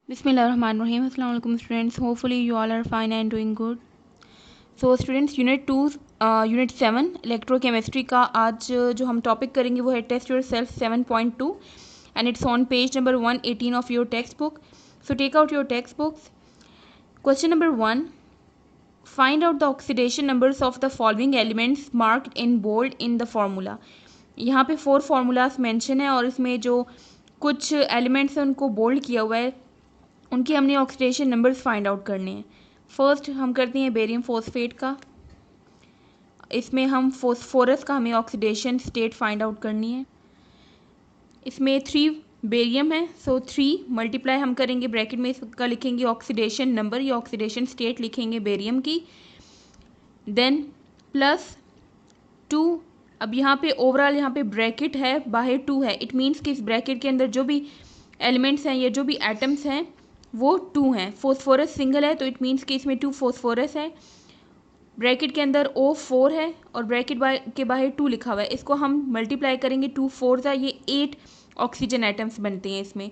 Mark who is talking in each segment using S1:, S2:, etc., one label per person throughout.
S1: Bismillahirrahmanirrahim. Assalamu alaikum students. Hopefully you all are fine and doing good. So students, unit 7 electrochemistry का आज जो हम topic करेंगे वो है test yourself 7.2 and it's on page number 118 of your textbook. So take out your textbooks. Question number 1, find out the oxidation numbers of the following elements marked in bold in the formula. यहाँ पे 4 formulas mention है और इसमें जो कुछ elements हैं उनको bold किया हुआ है, उनके हमने ऑक्सीडेशन नंबर्स फाइंड आउट करने हैं. फर्स्ट हम करते हैं बेरियम फॉस्फेट का. इसमें हम फॉस्फोरस का हमें ऑक्सीडेशन स्टेट फाइंड आउट करनी है. इसमें 3 बेरियम है, सो 3 मल्टीप्लाई हम करेंगे ब्रैकेट में, इसका लिखेंगे ऑक्सीडेशन नंबर या ऑक्सीडेशन स्टेट लिखेंगे बेरियम की. Then plus 2. अब यहाँ पे ओवरऑल यहाँ पे ब्रैकेट है, बाहर 2 है. इट मीन्स कि इस ब्रैकेट के अंदर जो भी एलिमेंट्स हैं या जो भी एटम्स हैं वो 2 हैं. फॉस्फोरस सिंगल है तो इट मीन्स कि इसमें 2 फॉस्फोरस है. ब्रैकेट के अंदर O4 है और ब्रैकेट के बाहर 2 लिखा हुआ है. इसको हम मल्टीप्लाई करेंगे 2 4 ये 8 ऑक्सीजन एटम्स बनते हैं इसमें.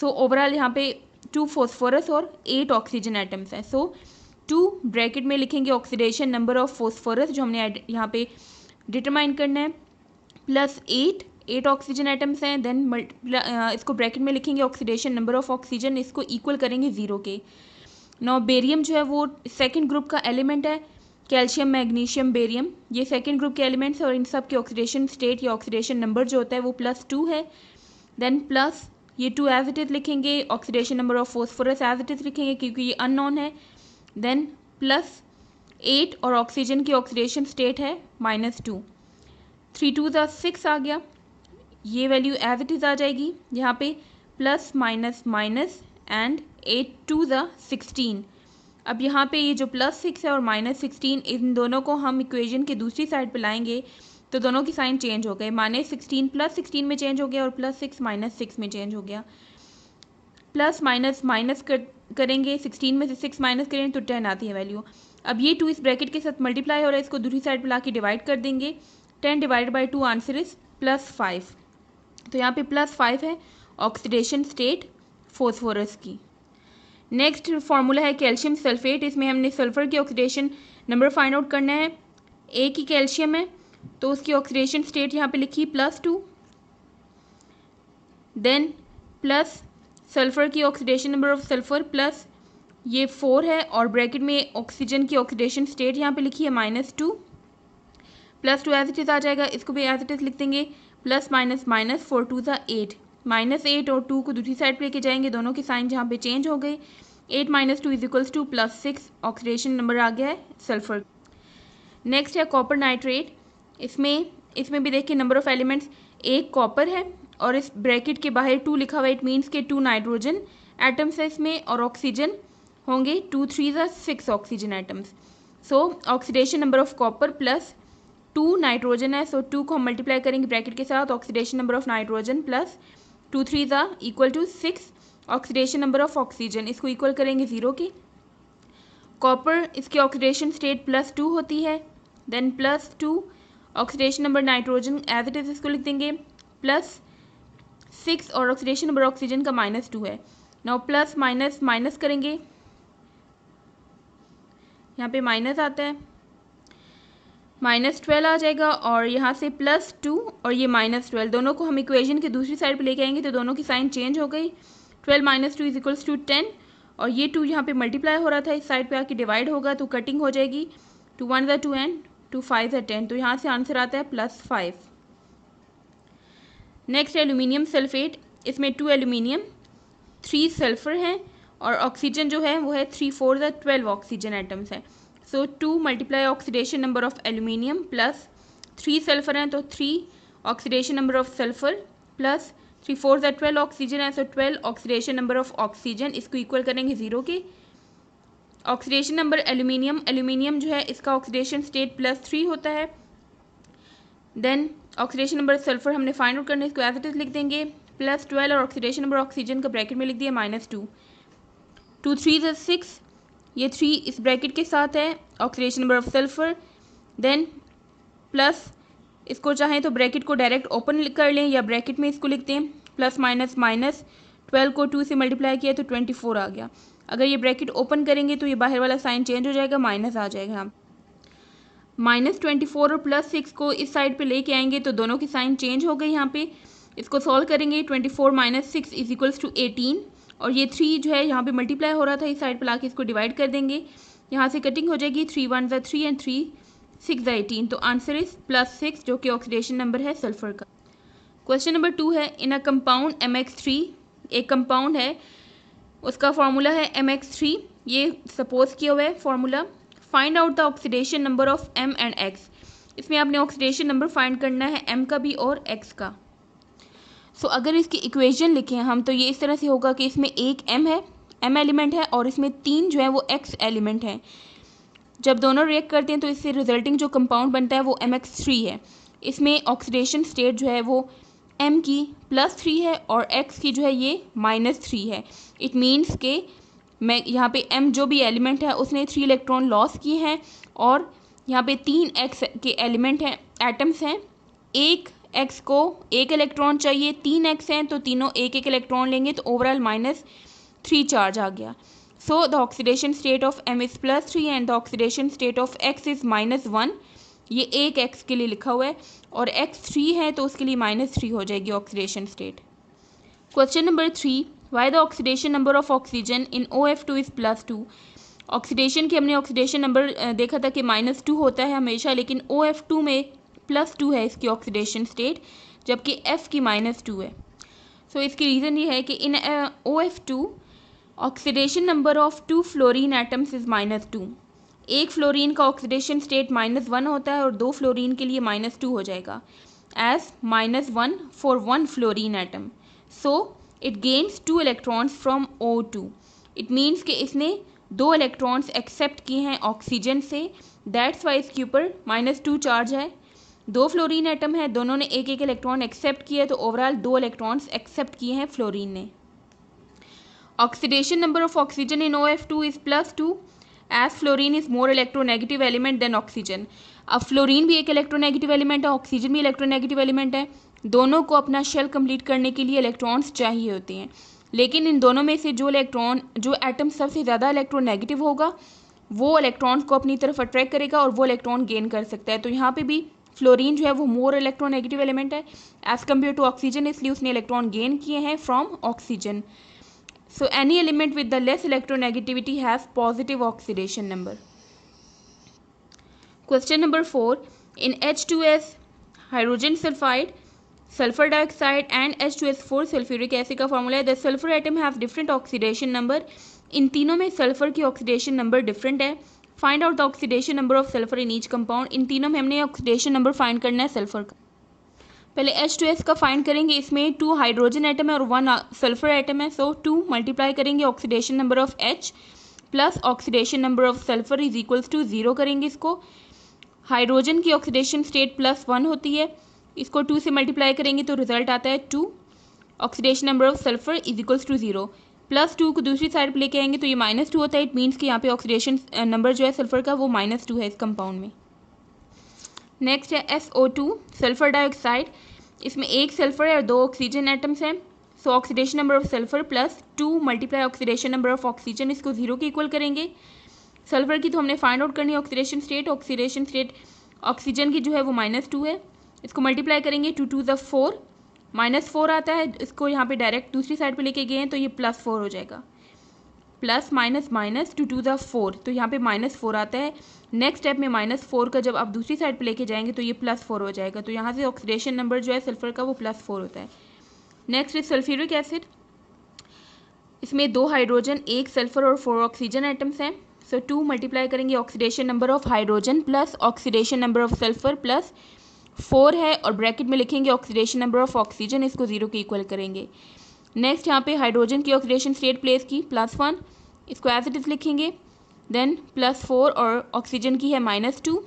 S1: सो ओवरऑल यहाँ पे 2 फॉस्फोरस और 8 ऑक्सीजन एटम्स हैं. सो 2 ब्रैकेट में लिखेंगे ऑक्सीडेशन नंबर ऑफ फॉस्फोरस जो हमने यहाँ पे डिटरमाइन करना है, प्लस 8 ऑक्सीजन एटम्स हैं. देन इसको ब्रैकेट में लिखेंगे ऑक्सीडेशन नंबर ऑफ ऑक्सीजन, इसको इक्वल करेंगे 0 के. नौ बेरियम जो है वो सेकंड ग्रुप का एलिमेंट है. कैल्शियम, मैग्नीशियम, बेरियम ये सेकंड ग्रुप के एलिमेंट्स हैं और इन सब के ऑक्सीडेशन स्टेट या ऑक्सीडेशन नंबर जो होता है वो +2 है. देन प्लस ये 2 एज इट इज़ लिखेंगे, oxidation number of phosphorus as it is लिखेंगे क्योंकि ये अननोन है. देन प्लस 8 और ऑक्सीजन की ऑक्सीडेशन स्टेट है -2. 3 2 6 आ गया, ये वैल्यू एज इट इज़ आ जाएगी यहाँ पे, प्लस माइनस माइनस एंड 8 2 16. अब यहाँ पे ये जो +6 है और -16 इन दोनों को हम इक्वेशन के दूसरी साइड पे लाएंगे तो दोनों की साइन चेंज हो गए. -16 +16 में चेंज हो गया और +6 -6 में चेंज हो गया. प्लस माइनस माइनस करेंगे, 16 में से 6 माइनस करेंगे तो 10 आती है वैल्यू. अब ये 2 इस ब्रैकेट के साथ मल्टीप्लाई हो रहा है, इसको दूसरी साइड पे ला के डिवाइड कर देंगे. 10 डिवाइडेड बाई 2 आंसर इज +5. तो यहाँ पे +5 है ऑक्सीडेशन स्टेट फॉस्फोरस की. नेक्स्ट फार्मूला है कैल्शियम सल्फेट. इसमें हमने सल्फर की ऑक्सीडेशन नंबर फाइंड आउट करना है. एक ही कैल्शियम है तो उसकी ऑक्सीडेशन स्टेट यहाँ पे लिखी +2. देन प्लस सल्फर की oxidation number of sulphur plus ये 4 है और ब्रैकेट में ऑक्सीजन की ऑक्सीडेशन स्टेट यहाँ पे लिखी है -2. +2 एज इट इज़ आ जाएगा, इसको भी एज इट इज़ लिख देंगे. प्लस माइनस माइनस 4 2 8, -8 और 2 को दूसरी साइड पे लेके जाएंगे, दोनों की साइन जहाँ पे चेंज हो गई. 8 - 2 = +6 ऑक्सीडेशन नंबर आ गया है सल्फर. नेक्स्ट है कॉपर नाइट्रेट. इसमें भी देखिए नंबर ऑफ एलिमेंट्स, एक कॉपर है और इस ब्रैकेट के बाहर 2 लिखा हुआ है. इट मीन्स के 2 नाइट्रोजन एटम्स है इसमें और ऑक्सीजन होंगे 2 3 6 oxygen atoms. So oxidation number of copper plus 2 nitrogen है, सो 2 को हम मल्टीप्लाई करेंगे ब्रैकेट के साथ, oxidation number of nitrogen plus 2 3 = 6 oxidation number of oxygen, इसको इक्वल करेंगे 0 की. कॉपर इसकी ऑक्सीडेशन स्टेट +2 होती है. Then +2 oxidation number nitrogen as it is इसको लिख देंगे +6 और ऑक्सीडेशन नंबर ऑक्सीजन का -2 है. नाउ प्लस माइनस माइनस करेंगे, यहाँ पे माइनस आता है, -12 आ जाएगा और यहाँ से +2 और ये -12 दोनों को हम इक्वेशन के दूसरी साइड पे लेके आएंगे तो दोनों की साइन चेंज हो गई. 12 - 2 = 10 और ये 2 यहाँ पे मल्टीप्लाई हो रहा था, इस साइड पे आके डिवाइड होगा तो कटिंग हो जाएगी. 2 1 2 एंड 2 5 10, तो यहाँ से आंसर आता है +5. Next aluminium sulphate. इसमें 2 एल्यूमिनियम 3 सल्फर हैं और ऑक्सीजन जो है वो है 3 4 12 ऑक्सीजन एटम्स हैं. सो 2 multiply oxidation number of aluminium plus 3 sulphur हैं तो 3 oxidation number of sulphur plus 3 4 12 oxygen है, सो 12 ऑक्सीडेशन नंबर ऑफ ऑक्सीजन, इसको इक्वल करेंगे 0 के. ऑक्सीडेशन नंबर एल्यूमिनियम जो है इसका ऑक्सीडेशन स्टेट +3 होता है. देन ऑक्सीडेशन नंबर सल्फर हमने फाइंड आउट करना है, इसको एज इट इज लिख देंगे +12 और ऑक्सीडेशन नंबर ऑक्सीजन का ब्रैकेट में लिख दिया -2. 2 3 6, ये 3 इस ब्रैकेट के साथ है oxidation number of sulphur. Then plus इसको चाहें तो ब्रैकेट को डायरेक्ट ओपन कर लें या ब्रैकेट में इसको लिखते हैं +- 12 को 2 से मल्टीप्लाई किया तो 24 आ गया। अगर ये ब्रैकेट ओपन करेंगे तो ये बाहर वाला साइन चेंज हो जाएगा, माइनस आ जाएगा यहाँ। -24 और +6 को इस साइड पे लेके आएंगे तो दोनों की साइन चेंज हो गई यहाँ पे। इसको सॉल्व करेंगे, 24 - 6 = 18, और ये 3 जो है यहाँ पे मल्टीप्लाई हो रहा था, इस साइड पे लाके इसको डिवाइड कर देंगे। यहाँ से कटिंग हो जाएगी, 3 × 1 = 3 एंड 3 × 6 = 18। तो आंसर इज +6, जो कि ऑक्सीडेशन नंबर है सल्फर का। क्वेश्चन नंबर 2 है, इन अ कंपाउंड MX3, एक कंपाउंड है, उसका फॉर्मूला है MX3, ये सपोज किया हुआ है formula. Find out the oxidation number of M and X। इसमें आपने ऑक्सीडेशन नंबर फाइंड करना है M का भी और X का। सो अगर इसकी इक्वेशन लिखें हम तो ये इस तरह से होगा कि इसमें एक M है, M एलिमेंट है, और इसमें 3 जो है वो X एलिमेंट है। जब दोनों रिएक्ट करते हैं तो इससे रिजल्टिंग जो कंपाउंड बनता है वो MX3 है। इसमें ऑक्सीडेशन स्टेट जो है वो M की +3 है और X की जो है ये -3 है। इट मीन्स के मैं यहाँ पे M जो भी एलिमेंट है उसने 3 इलेक्ट्रॉन लॉस किए हैं, और यहाँ पे 3 X के एलिमेंट हैं, एटम्स हैं। एक X को 1 इलेक्ट्रॉन चाहिए, 3 X हैं तो तीनों 1-1 इलेक्ट्रॉन लेंगे, तो ओवरऑल -3 चार्ज आ गया। So the oxidation state of M is +3 and the oxidation state of X is -1। ये एक X के लिए लिखा हुआ है, और X 3 है तो उसके लिए -3 हो जाएगी oxidation state. Question number 3, why the oxidation number of oxygen in OF2 is +2। Oxidation की हमने ऑक्सीडेशन नंबर देखा था कि -2 होता है हमेशा, लेकिन OF2 में +2 है इसकी ऑक्सीडेशन स्टेट, जबकि F की -2 है। सो इसकी रीज़न ये है कि इन OF2 oxidation number of 2 fluorine atoms is -2। एक फ्लोरीन का ऑक्सीडेशन स्टेट -1 होता है और 2 फ्लोरीन के लिए -2 हो जाएगा, as -1 for 1 fluorine atom. So it gains 2 electrons from O2। It means कि इसने 2 इलेक्ट्रॉन्स एक्सेप्ट किए हैं ऑक्सीजन से, दैट्स वाई इसके ऊपर -2 चार्ज है। 2 फ्लोरीन एटम है, दोनों ने 1-1 इलेक्ट्रॉन एक्सेप्ट किया, तो ओवरऑल 2 इलेक्ट्रॉन्स एक्सेप्ट किए हैं फ्लोरीन ने। Oxidation number of oxygen in OF2 is +2 as fluorine is more electronegative element than oxygen. अब फ्लोरीन भी एक इलेक्ट्रोनेगेटिव एलिमेंट है, ऑक्सीजन भी इलेक्ट्रोनेगेटिव एलिमेंट है। दोनों को अपना शेल कंप्लीट करने के लिए इलेक्ट्रॉन्स चाहिए होते हैं, लेकिन इन दोनों में से जो एटम सबसे ज़्यादा इलेक्ट्रोनेगेटिव होगा वो इलेक्ट्रॉन्स को अपनी तरफ अट्रैक्ट करेगा और वो इलेक्ट्रॉन गेन कर सकता है। तो यहाँ पे भी फ्लोरीन जो है वो मोर इलेक्ट्रोनेगेटिव एलिमेंट है एज़ कम्पेयर टू ऑक्सीजन, इसलिए उसने इलेक्ट्रॉन गेन किए हैं from oxygen. So any element with the less electronegativity has positive oxidation number. Question number 4. In H2S, hydrogen sulfide, sulfur dioxide and H2S4 sulfuric acid का formula है, the sulfur atom has different oxidation number. इन तीनों में sulphur की oxidation number different है। Find out the oxidation number of sulphur in each compound. इन तीनों में हमने ऑक्सीडेशन नंबर फाइंड करना है सल्फर का। पहले H2S का फाइंड करेंगे, इसमें 2 हाइड्रोजन एटम है और 1 सल्फर एटम है। सो 2 मल्टीप्लाई करेंगे oxidation number of H plus oxidation number of sulphur is equals to 0 करेंगे इसको। हाइड्रोजन की ऑक्सीडेशन स्टेट +1 होती है, इसको 2 से मल्टीप्लाई करेंगे तो रिजल्ट आता है 2। Oxidation number of sulphur is equals to 0, +2 को दूसरी साइड पर लेके आएंगे तो ये -2 होता है। इट मीन्स कि यहाँ पे ऑक्सीडेशन नंबर जो है सल्फर का वो -2 है इस कंपाउंड में। नेक्स्ट है SO2 सल्फर डाइऑक्साइड। इसमें 1 सल्फर है और 2 ऑक्सीजन एटम्स हैं। सो oxidation number of sulphur +2 multiply oxidation number of oxygen, इसको 0 के इक्वल करेंगे। सल्फर की तो हमने फाइंड आउट करनी है oxidation state. Oxidation state oxygen की जो है वो -2 है, इसको मल्टीप्लाई करेंगे 2 × 2 = 4, -4 आता है, इसको यहाँ पे डायरेक्ट दूसरी साइड पे लेके गए हैं तो ये +4 हो जाएगा। प्लस माइनस माइनस 2 × 4, तो यहाँ पे -4 आता है। नेक्स्ट स्टेप में -4 का जब आप दूसरी साइड पे लेके जाएंगे तो ये +4 हो जाएगा, तो यहाँ से ऑक्सीडेशन नंबर जो है सल्फर का वो +4 होता है। नेक्स्ट है सल्फ्यूरिक एसिड। इसमें 2 हाइड्रोजन 1 सल्फर और 4 ऑक्सीजन एटम्स हैं। सो 2 मल्टीप्लाई करेंगे oxidation number of hydrogen plus oxidation number of sulphur plus 4 है, और ब्रैकेट में लिखेंगे ऑक्सीडेशन नंबर ऑफ ऑक्सीजन, इसको 0 के इक्वल करेंगे। नेक्स्ट यहाँ पे हाइड्रोजन की ऑक्सीडेशन स्टेट प्लेस की +1, इसको एज इट इज़ लिखेंगे। देन +4 और ऑक्सीजन की है -2,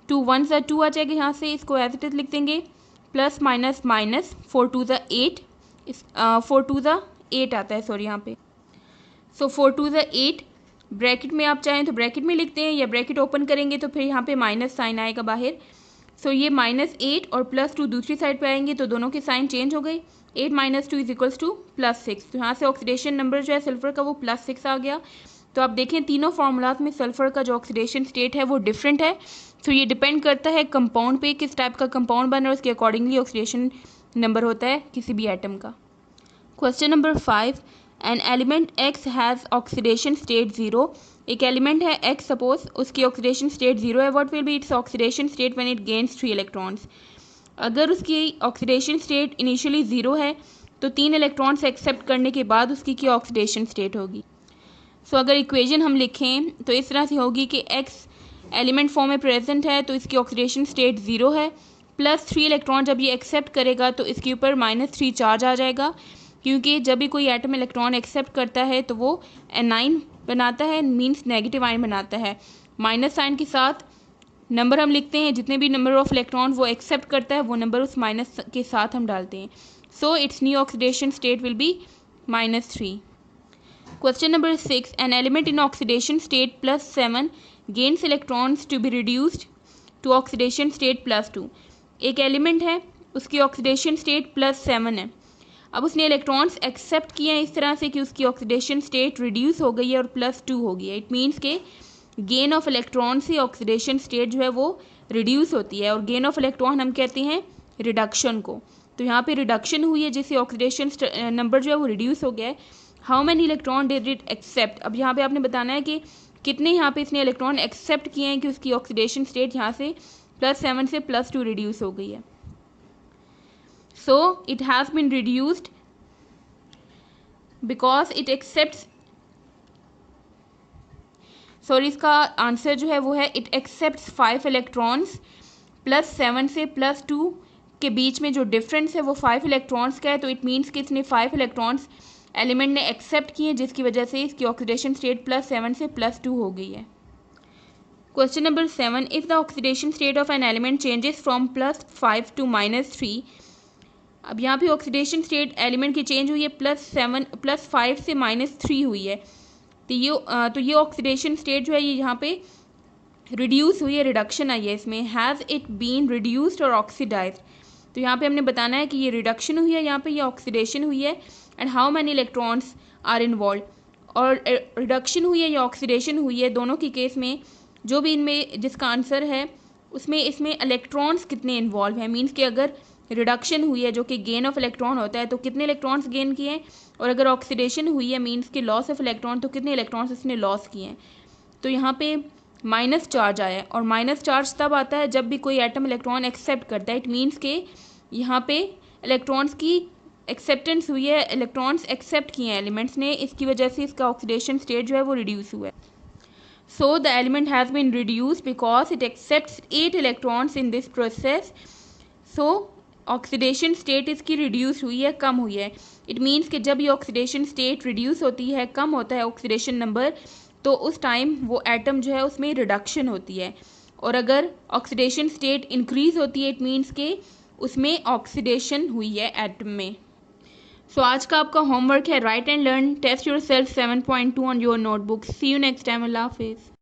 S1: 2 1 सा 2 आ जाएगा यहाँ से, इसको एज इट इज़ लिख देंगे। प्लस माइनस माइनस 4 2 ज़ा 8, 4 2 ज़ा 8 आता है, सॉरी यहाँ पे। सो 4 2 ज़ा 8, ब्रैकेट में आप चाहें तो ब्रैकेट में लिखते हैं या ब्रैकेट ओपन करेंगे तो फिर यहाँ पे माइनस साइन आएगा बाहर। सो ये -8 और +2 दूसरी साइड पे आएंगे तो दोनों के साइन चेंज हो गए। 8 - 2 = +6। तो यहाँ से ऑक्सीडेशन नंबर जो है सल्फर का वो +6 आ गया। तो आप देखें तीनों फार्मूलाज में सल्फर का जो ऑक्सीडेशन स्टेट है वो डिफरेंट है। तो ये डिपेंड करता है कंपाउंड पे, किस टाइप का कंपाउंड बन रहा है उसके अकॉर्डिंगली ऑक्सीडेशन नंबर होता है किसी भी एटम का। Question number 5, an element X has oxidation state 0। एक एलिमेंट है X, सपोज उसकी ऑक्सीडेशन स्टेट 0 है। What will be its oxidation state when it gains 3 electrons. अगर उसकी ऑक्सीडेशन स्टेट इनिशियली 0 है तो 3 इलेक्ट्रॉन्स एक्सेप्ट करने के बाद उसकी क्या ऑक्सीडेशन स्टेट होगी। सो अगर इक्वेशन हम लिखें तो इस तरह से होगी कि X एलिमेंट फॉर्म में प्रेजेंट है तो इसकी ऑक्सीडेशन स्टेट 0 है, +3 इलेक्ट्रॉन जब ये एक्सेप्ट करेगा तो इसके ऊपर -3 चार्ज आ जाएगा, क्योंकि जब भी कोई एटम इलेक्ट्रॉन एक्सेप्ट करता है तो वो एनाइन बनाता है, मींस नेगेटिव आयन बनाता है। माइनस साइन के साथ नंबर हम लिखते हैं, जितने भी नंबर ऑफ इलेक्ट्रॉन वो एक्सेप्ट करता है वो नंबर उस माइनस के साथ हम डालते हैं। So it's new oxidation state will be -3। Question number 6, an element in oxidation state +7 gains electrons to be reduced to oxidation state +2। एक एलिमेंट है उसकी ऑक्सीडेशन स्टेट +7 है। अब उसने इलेक्ट्रॉन्स एक्सेप्ट किए हैं इस तरह से कि उसकी ऑक्सीडेशन स्टेट रिड्यूस हो गई है और +2 हो गई है। इट मीन्स के गेन ऑफ इलेक्ट्रॉन से ऑक्सीडेशन स्टेट जो है वो रिड्यूस होती है, और गेन ऑफ इलेक्ट्रॉन हम कहते हैं रिडक्शन को। तो यहाँ पे रिडक्शन हुई है जिससे ऑक्सीडेशन नंबर जो है वो रिड्यूस हो गया है। How many electron did it accept. अब यहाँ पे आपने बताना है कि कितने यहाँ पे इसने इलेक्ट्रॉन एक्सेप्ट किए हैं कि उसकी ऑक्सीडेशन स्टेट यहाँ से +7 से +2 रिड्यूस हो गई है। So it has been reduced because it accepts, sorry इसका आंसर जो है वो है इट एक्सेप्ट्स 5 इलेक्ट्रॉन्स। +7 से +2 के बीच में जो डिफरेंस है वो 5 इलेक्ट्रॉन्स का है। तो इट मीन्स कि इसने 5 इलेक्ट्रॉन्स एलिमेंट ने एक्सेप्ट किए जिसकी वजह से इसकी ऑक्सीडेशन स्टेट +7 से +2 हो गई है। Question number 7, if the oxidation state of an element changes from +5 to -3। अब यहाँ पे ऑक्सीडेशन स्टेट एलिमेंट की चेंज हुई है +5 से -3 हुई है। तो ये ऑक्सीडेशन स्टेट जो है ये यहाँ पे रिड्यूस हुई है, रिडक्शन आई है इसमें। हैज़ इट बीन रिड्यूस्ड और ऑक्सीडाइज्ड। तो यहाँ पे हमने बताना है कि ये रिडक्शन हुई है, यहाँ पे ये ऑक्सीडेशन हुई है, and how many electrons are involve. और रिडक्शन हुई है या ऑक्सीडेशन हुई है, दोनों की केस में जो भी इनमें जिसका आंसर है उसमें इसमें इलेक्ट्रॉन्स कितने इन्वॉल्व हैं। मीन्स कि अगर रिडक्शन हुई है जो कि गेन ऑफ इलेक्ट्रॉन होता है तो कितने इलेक्ट्रॉन्स गेन किए हैं, और अगर ऑक्सीडेशन हुई है मीन्स कि लॉस ऑफ इलेक्ट्रॉन तो कितने इलेक्ट्रॉन्स इसने लॉस किए हैं। तो यहाँ पे माइनस चार्ज आया है, और माइनस चार्ज तब आता है जब भी कोई एटम इलेक्ट्रॉन एक्सेप्ट करता है। इट मीन्स के यहाँ पे इलेक्ट्रॉन्स की एक्सेप्टेंस हुई है, इलेक्ट्रॉन्स एक्सेप्ट किए हैं एलिमेंट्स ने, इसकी वजह से इसका ऑक्सीडेशन स्टेट जो है वो रिड्यूस हुआ है। So the element has been reduce because it accepts 8 electrons in this process. So oxidation state इसकी रिड्यूस हुई है, कम हुई है। इट मीन्स कि जब ये ऑक्सीडेशन स्टेट रिड्यूस होती है, कम होता है ऑक्सीडेशन नंबर, तो उस टाइम वो एटम जो है उसमें रिडक्शन होती है, और अगर ऑक्सीडेशन स्टेट इंक्रीज होती है इट मीन्स के उसमें ऑक्सीडेशन हुई है एटम में। सो आज का आपका होमवर्क है write and learn test yourself 7.2 on your notebook. See you next time. अल्लाह हाफिज़।